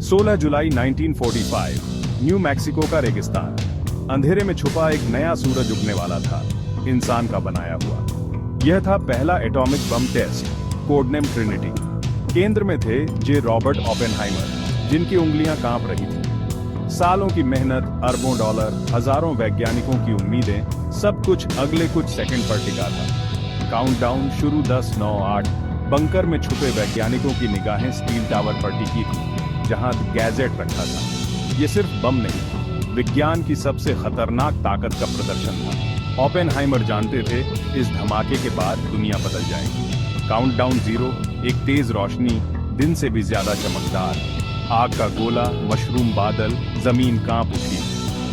16 जुलाई 1945, new Mexico का रेगिस्तान। अंधेरे में छुपा एक नया सूरज उगने वाला था, इंसान का बनाया हुआ। यह था पहला atomic bomb test, codename Trinity. केंद्र में थे जे रॉबर्ट ओपेनहाइमर, जिनकी उंगलियां कांप रही थी। सालों की मेहनत, अरबों डॉलर, हजारों वैज्ञानिकों की उम्मीदें, सब कुछ अगले कुछ सेकंड पर टिका था। काउंटडाउन शुरू 10, 9, 8। बंकर में छुपे वैज्ञानिकों की निगाहें स्टील टावर पर टिकी थी, जहां गैजेट रखा था। ये सिर्फ बम नहीं, विज्ञान की सबसे खतरनाक ताकत का प्रदर्शन था। ओपेनहाइमर जानते थे, इस धमाके के बाद दुनिया बदल जाएगी। काउंटडाउन 0, एक तेज रोशनी, दिन से भी ज्यादा चमकदार, आग का गोला, मशरूम बादल, जमीन कांप उठी,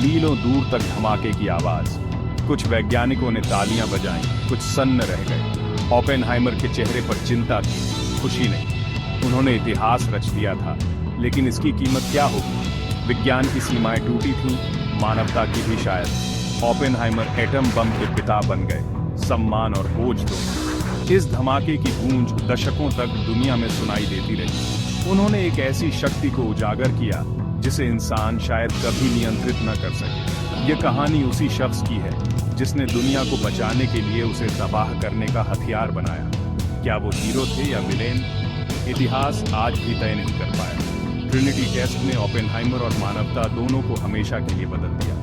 मीलों दूर तक धमाके की आवाज। कुछ वैज्ञानिकों ने तालियां बजाईं, कुछ सन्न रह गए। ओपेनहाइमर के चेहरे पर चिंता थी, खुशी नहीं। उन्होंने इतिहास रच दिया था, लेकिन इसकी कीमत क्या होगी? विज्ञान की सीमाएं टूटी थीं, मानवता की भी शायद। ओपेनहाइमर एटम बम के पिता बन गए, सम्मान और बोझ दो। इस धमाके की गूंज दशकों तक दुनिया में सुनाई देती रही। उन्होंने एक ऐसी शक्ति को उजागर किया जिसे इंसान शायद कभी नियंत्रित न कर सके। ये कहानी उसी शख्स की है जिसने दुनिया को बचाने के लिए उसे तबाह करने का हथियार बनाया। क्या वो हीरो थे या विलेन? इतिहास आज भी तय नहीं कर पाया। ट्रिनिटी टेस्ट ने ओपेनहाइमर और मानवता दोनों को हमेशा के लिए बदल दिया।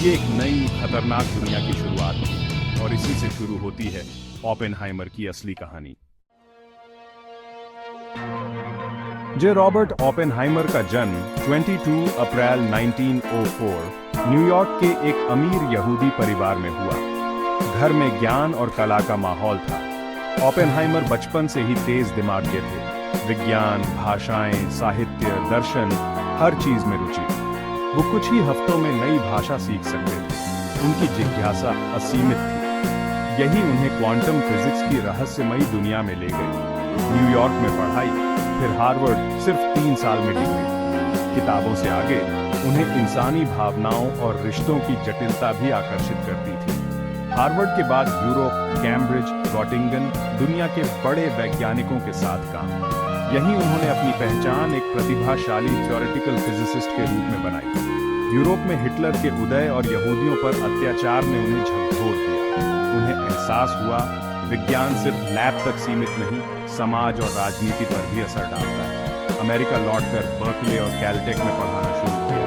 ये एक नई खतरनाक दुनिया की शुरुआत थी, और इसी से शुरू होती है ओपेनहाइमर की असली कहानी। जे रॉबर्ट ओपेनहाइमर का जन्म 22 अप्रैल 1904 न्यूयॉर्क के एक अमीर यहूदी परिवार में हुआ। घर में ज्ञान और कला का माहौल था। ओपेनहाइमर बचपन से ही तेज दिमाग के थे। विज्ञान, भाषाएं, साहित्य, दर्शन, हर चीज में रुचि। वो कुछ ही हफ्तों में नई भाषा सीख सकते थे। उनकी जिज्ञासा असीमित थी। यही उन्हें क्वांटम फिजिक्स की रहस्यमयी दुनिया में ले गई। न्यूयॉर्क में पढ़ाई, फिर हार्वर्ड, सिर्फ 3 साल में डिग्री। किताबों से आगे उन्हें इंसानी भावनाओं और रिश्तों की जटिलता भी आकर्षित करती थी। हार्वर्ड के बाद यूरोप, कैम्ब्रिज, गॉटिंगन, दुनिया के बड़े वैज्ञानिकों के साथ काम। यहीं उन्होंने अपनी पहचान एक प्रतिभाशाली थ्योरेटिकल फिजिसिस्ट के रूप में बनाई। यूरोप में हिटलर के उदय और यहूदियों पर अत्याचार ने उन्हें झकझोर दिया। उन्हें एहसास हुआ, विज्ञान सिर्फ लैब तक सीमित नहीं, समाज और राजनीति पर भी असर डालता है। अमेरिका लौटकर बर्कले और कैलटेक में पढ़ाना शुरू किया।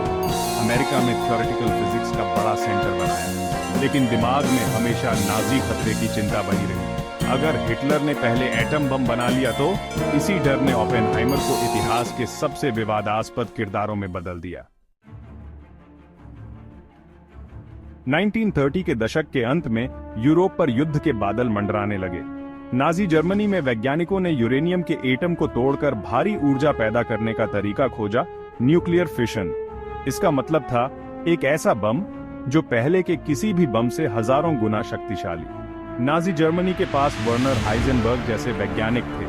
अमेरिका में थ्योरेटिकल फिजिक्स का बड़ा सेंटर बनाया, लेकिन दिमाग में हमेशा नाजी खतरे की चिंता बनी रही। अगर हिटलर ने पहले एटम बम बना लिया तो इसी डर ने ओपेनहाइमर को इतिहास के सबसे विवादास्पद किरदारों में बदल दिया। 1930 के दशक के अंत में यूरोप पर युद्ध के बादल मंडराने लगे। नाजी जर्मनी में वैज्ञानिकों ने यूरेनियम के एटम को तोड़कर भारी ऊर्जा पैदा करने का तरीका खोजा, न्यूक्लियर फिशन। इसका मतलब था एक ऐसा बम जो पहले के किसी भी बम से हजारों गुना शक्तिशाली। नाजी जर्मनी के पास वर्नर हाइजेनबर्ग जैसे वैज्ञानिक थे।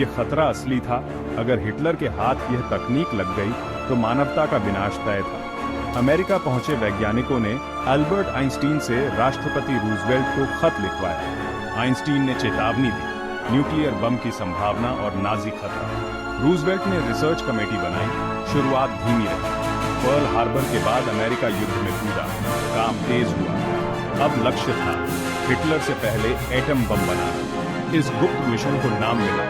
यह खतरा असली था। अगर हिटलर के हाथ यह तकनीक लग गई तो मानवता का विनाश तय था। अमेरिका पहुंचे वैज्ञानिकों ने अल्बर्ट आइंस्टीन से राष्ट्रपति रूजवेल्ट को खत लिखवाया। आइंस्टीन ने चेतावनी दी, न्यूक्लियर बम की संभावना और नाजी खतरा। रूजवेल्ट ने रिसर्च कमेटी बनाई। शुरुआत धीमी रही। पर्ल हार्बर के बाद अमेरिका युद्ध में कूदा। काम तेज हुआ। अब लक्ष्य था हिटलर से पहले एटम बम बनाना। इस गुप्त मिशन को नाम मिला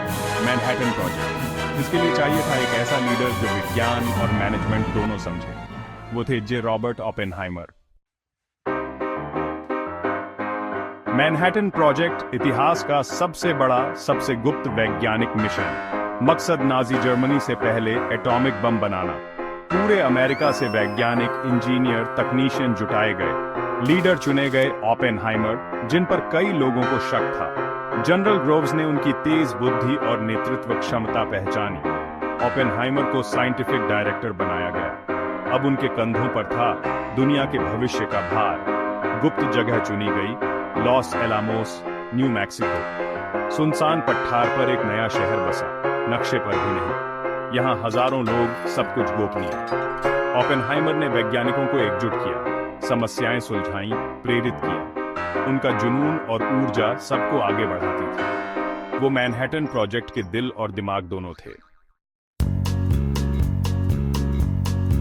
मैनहट्टन प्रोजेक्ट। इसके लिए चाहिए था एक ऐसा लीडर जो विज्ञान और मैनेजमेंट दोनों समझे। वो थे जे रॉबर्ट ओपेनहाइमर। मैनहट्टन प्रोजेक्ट इतिहास का सबसे बड़ा, सबसे गुप्त वैज्ञानिक मिशन। मकसद नाजी जर्मनी से पहले एटॉमिक बम बनाना। पूरे अमेरिका से वैज्ञानिक, इंजीनियर, तकनीशियन जुटाए गए। लीडर चुने गए ओपेनहाइमर, जिन पर कई लोगों को शक था। जनरल ग्रोव्स ने उनकी तेज बुद्धि और नेतृत्व क्षमता पहचानी। ओपेनहाइमर को साइंटिफिक डायरेक्टर बनाया गया। अब उनके कंधों पर था दुनिया के भविष्य का भार। गुप्त जगह चुनी गई, लॉस एलामोस, न्यू मैक्सिको। सुनसान पठार पर एक नया शहर बसा, नक्शे पर भी नहीं। यहाँ हजारों लोग, सब कुछ गोपनीय। ओपेनहाइमर ने वैज्ञानिकों को एकजुट किया, समस्याएं सुलझाईं, प्रेरित किया। उनका जुनून और ऊर्जा सबको आगे बढ़ाती थी। वो मैनहट्टन प्रोजेक्ट के दिल और दिमाग दोनों थे।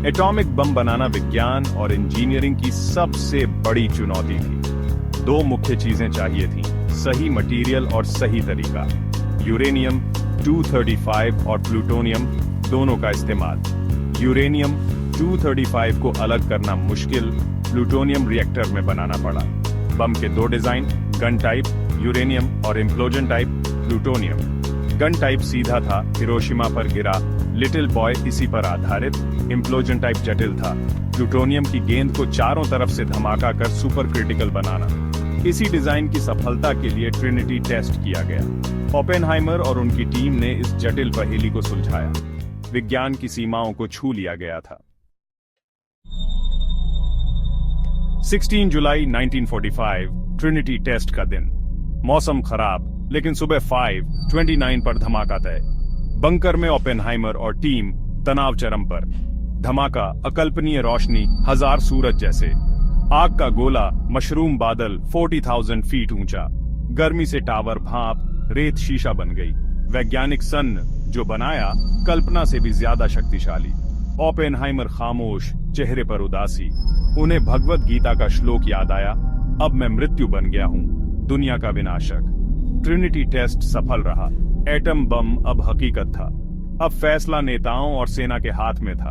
एटॉमिक बम बनाना विज्ञान और इंजीनियरिंग की सबसे बड़ी चुनौती थी। दो मुख्य चीजें चाहिए थीं, सही मटेरियल और सही तरीका। यूरेनियम 235 और प्लूटोनियम दोनों का इस्तेमाल। यूरेनियम 235 को अलग करना मुश्किल, प्लूटोनियम रिएक्टर में बनाना पड़ा। बम के दो डिजाइन, गन टाइप यूरेनियम और implosion type plutonium. Gun type सीधा था, हिरोशिमा पर गिरा, लिटिल बॉय इसी पर आधारित। इम्प्लोजन टाइप जटिल था, प्लूटोनियम की गेंद को चारों तरफ से धमाका कर सुपर क्रिटिकल बनाना। इसी डिजाइन की सफलता के लिए ट्रिनिटी टेस्ट किया गया। ओपेनहाइमर और उनकी टीम ने इस जटिल पहेली को सुलझाया। विज्ञान की सीमाओं को छू लिया गया था। 16 जुलाई 1945 ट्रिनिटी टेस्ट का दिन। मौसम खराब, लेकिन सुबह 5:29 पर धमाका तय। बंकर में ओपेनहाइमर और टीम तनाव चरम पर। धमाका, अकल्पनीय रोशनी, हजार सूरज जैसे। आग का गोला, मशरूम बादल 40,000 फीट ऊंचा। गर्मी से टावर भाप, रेत शीशा बन गई। वैज्ञानिक सन जो बनाया, कल्पना से भी ज्यादा शक्तिशाली। ओपेनहाइमर खामोश, चेहरे पर उदासी। उन्हें भगवत गीता का श्लोक याद आया, अब मैं मृत्यु बन गया हूं, दुनिया का विनाशक। ट्रिनिटी टेस्ट सफल रहा। एटम बम अब हकीकत था। अब फैसला नेताओं और सेना के हाथ में था।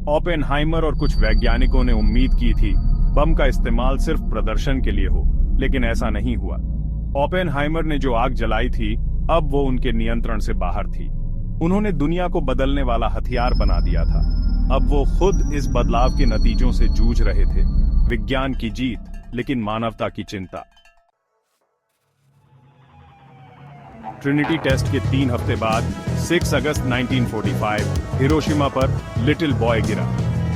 ओपेनहाइमर और कुछ वैज्ञानिकों ने उम्मीद की थी बम का इस्तेमाल सिर्फ प्रदर्शन के लिए हो, लेकिन ऐसा नहीं हुआ। ओपेनहाइमर ने जो आग जलाई थी, अब वो उनके नियंत्रण से बाहर थी। उन्होंने दुनिया को बदलने वाला हथियार बना दिया था। अब वो खुद इस बदलाव के नतीजों से जूझ रहे थे। विज्ञान की जीत, लेकिन मानवता की चिंता। ट्रिनिटी टेस्ट के 3 हफ्ते बाद 6 अगस्त 1945 हिरोशिमा पर लिटिल बॉय गिरा।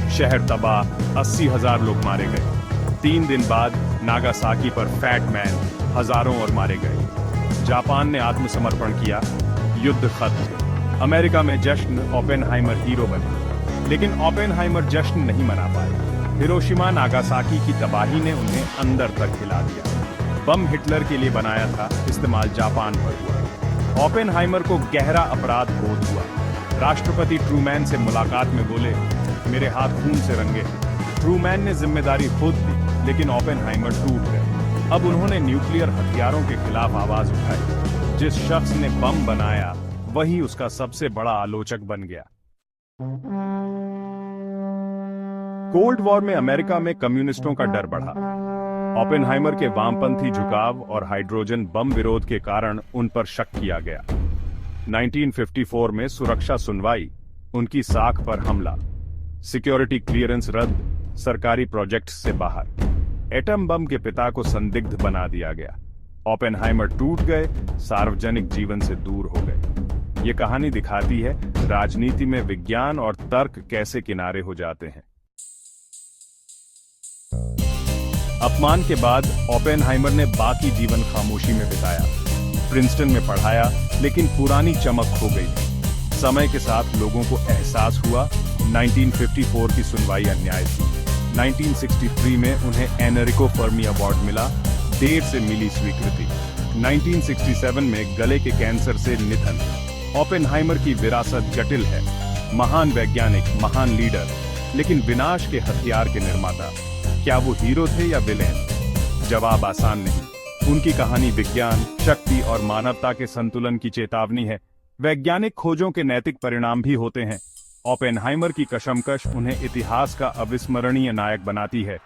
शहर तबाह, 80,000 लोग मारे गए। 3 दिन बाद नागासाकी पर फैट मैन, हजारों और मारे गए। जापान ने आत्मसमर्पण किया, युद्ध खत्म। अमेरिका में जश्न, ओपेनहाइमर हीरो बने। लेकिन ओपेनहाइमर जश्न नहीं मना पाए। हिरोशिमा नागासाकी की तबाही ने उन्हें अंदर तक हिला दिया। बम हिटलर के लिए बनाया था, इस्तेमाल जापान पर हुआ। ओपेनहाइमर को गहरा अपराध बोध हुआ। राष्ट्रपति ट्रूमैन से मुलाकात में बोले, मेरे हाथ खून से रंगे। ट्रूमैन ने जिम्मेदारी खुद ली, लेकिन ओपेनहाइमर टूट गए। अब उन्होंने न्यूक्लियर हथियारों के खिलाफ आवाज उठाई। जिस शख्स ने बम बनाया, वही उसका सबसे बड़ा आलोचक बन गया। कोल्ड वॉर में अमेरिका में कम्युनिस्टों का डर बढ़ा। ओपेनहाइमर के वामपंथी झुकाव और हाइड्रोजन बम विरोध के कारण उन पर शक किया गया। 1954 में सुरक्षा सुनवाई, उनकी साख पर हमला। सिक्योरिटी क्लियरेंस रद्द, सरकारी प्रोजेक्ट से बाहर। एटम बम के पिता को संदिग्ध बना दिया गया। ओपेनहाइमर टूट गए, सार्वजनिक जीवन से दूर हो गए। ये कहानी दिखाती है राजनीति में विज्ञान और तर्क कैसे किनारे हो जाते हैं। अपमान के बाद ओपेनहाइमर ने बाकी जीवन खामोशी में बिताया। प्रिंसटन में पढ़ाया, लेकिन पुरानी चमक खो गई। समय के साथ लोगों को एहसास हुआ 1954 की सुनवाई अन्याय थी। 1963 में उन्हें एनरिको फर्मी अवार्ड मिला, देर से मिली स्वीकृति। 1967 में गले के कैंसर से निधन। ओपेनहाइमर की विरासत जटिल है। महान वैज्ञानिक, महान लीडर, लेकिन विनाश के हथियार के निर्माता। क्या वो हीरो थे या विलेन? जवाब आसान नहीं। उनकी कहानी विज्ञान, शक्ति और मानवता के संतुलन की चेतावनी है। वैज्ञानिक खोजों के नैतिक परिणाम भी होते हैं। ओपेनहाइमर की कशमकश उन्हें इतिहास का अविस्मरणीय नायक बनाती है।